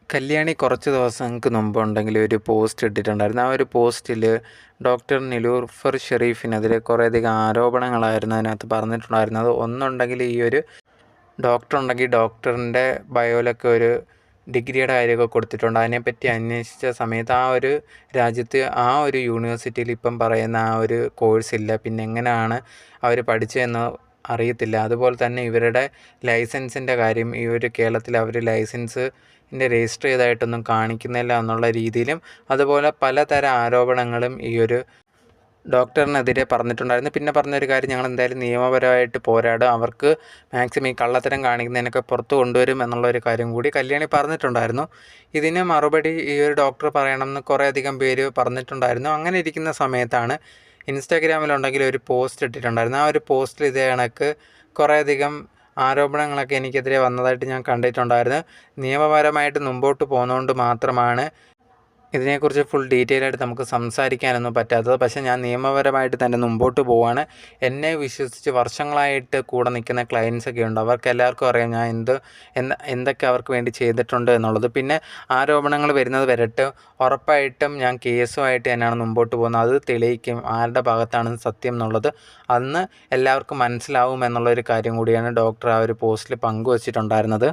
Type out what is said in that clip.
കല്യാണി കുറച്ച് ദിവസങ്ങൾക്ക് മുമ്പുണ്ടെങ്കിൽ ഒരു പോസ്റ്റ് ഇട്ടിട്ടുണ്ടായിരുന്നു. ആ ഒരു പോസ്റ്റിൽ ഡോക്ടർ നിലൂഫർ ഷെരീഫിനെതിരെ കുറേയധികം ആരോപണങ്ങളായിരുന്നു അതിനകത്ത് പറഞ്ഞിട്ടുണ്ടായിരുന്നത്. ഒന്നുണ്ടെങ്കിൽ ഈ ഒരു ഡോക്ടർ ഉണ്ടെങ്കിൽ ഡോക്ടറിൻ്റെ ബയോയിലൊക്കെ ഒരു ഡിഗ്രിയുടെ കാര്യമൊക്കെ കൊടുത്തിട്ടുണ്ട്. അതിനെപ്പറ്റി അന്വേഷിച്ച സമയത്ത് ആ ഒരു രാജ്യത്ത് ആ ഒരു യൂണിവേഴ്സിറ്റിയിൽ ഇപ്പം പറയുന്ന ആ ഒരു കോഴ്സില്ല. പിന്നെ എങ്ങനെയാണ് അവർ പഠിച്ചതെന്ന് അറിയത്തില്ല. അതുപോലെ തന്നെ ഇവരുടെ ലൈസൻസിൻ്റെ കാര്യം ഈ ഒരു കേരളത്തിൽ അവർ ലൈസൻസിൻ്റെ രജിസ്റ്റർ ചെയ്തതായിട്ടൊന്നും കാണിക്കുന്നില്ല എന്നുള്ള രീതിയിലും അതുപോലെ പലതരം ആരോപണങ്ങളും ഈ ഒരു ഡോക്ടറിനെതിരെ പറഞ്ഞിട്ടുണ്ടായിരുന്നു. പിന്നെ പറഞ്ഞൊരു കാര്യം, ഞങ്ങൾ എന്തായാലും നിയമപരമായിട്ട് പോരാടും, അവർക്ക് മാക്സിമം ഈ കള്ളത്തരം കാണിക്കുന്നതിനൊക്കെ പുറത്ത് കൊണ്ടുവരും എന്നുള്ളൊരു കാര്യം കൂടി കല്യാണി പറഞ്ഞിട്ടുണ്ടായിരുന്നു. ഇതിന് മറുപടി ഈ ഒരു ഡോക്ടർ പറയണമെന്ന് കുറേയധികം പേര് പറഞ്ഞിട്ടുണ്ടായിരുന്നു. അങ്ങനെ ഇരിക്കുന്ന സമയത്താണ് ഇൻസ്റ്റാഗ്രാമിലുണ്ടെങ്കിൽ ഒരു പോസ്റ്റ് ഇട്ടിട്ടുണ്ടായിരുന്നു. ആ ഒരു പോസ്റ്റിൽ ഇതേ കണക്ക് കുറേയധികം ആരോപണങ്ങളൊക്കെ എനിക്കെതിരെ വന്നതായിട്ട് ഞാൻ കണ്ടിട്ടുണ്ടായിരുന്നു. നിയമപരമായിട്ട് മുമ്പോട്ട് പോകുന്നതുകൊണ്ട് മാത്രമാണ് ഇതിനെക്കുറിച്ച് ഫുൾ ഡീറ്റെയിൽ ആയിട്ട് നമുക്ക് സംസാരിക്കാനൊന്നും പറ്റാത്തത്. പക്ഷേ ഞാൻ നിയമപരമായിട്ട് തന്നെ മുമ്പോട്ട് പോവുകയാണ്. എന്നെ വിശ്വസിച്ച് വർഷങ്ങളായിട്ട് കൂടെ നിൽക്കുന്ന ക്ലയൻസൊക്കെ ഉണ്ട്. അവർക്ക് എല്ലാവർക്കും അറിയാം ഞാൻ എന്തൊക്കെ അവർക്ക് വേണ്ടി ചെയ്തിട്ടുണ്ട് എന്നുള്ളത്. പിന്നെ ആരോപണങ്ങൾ വരുന്നത് വരട്ടെ, ഉറപ്പായിട്ടും ഞാൻ കേസുമായിട്ട് തന്നെയാണ് മുമ്പോട്ട് പോകുന്നത്. അത് തെളിയിക്കും ആരുടെ ഭാഗത്താണ് സത്യം എന്നുള്ളത്. അന്ന് എല്ലാവർക്കും മനസ്സിലാവും എന്നുള്ളൊരു കാര്യം കൂടിയാണ് ഡോക്ടർ ആ ഒരു പോസ്റ്റിൽ പങ്കുവച്ചിട്ടുണ്ടായിരുന്നത്.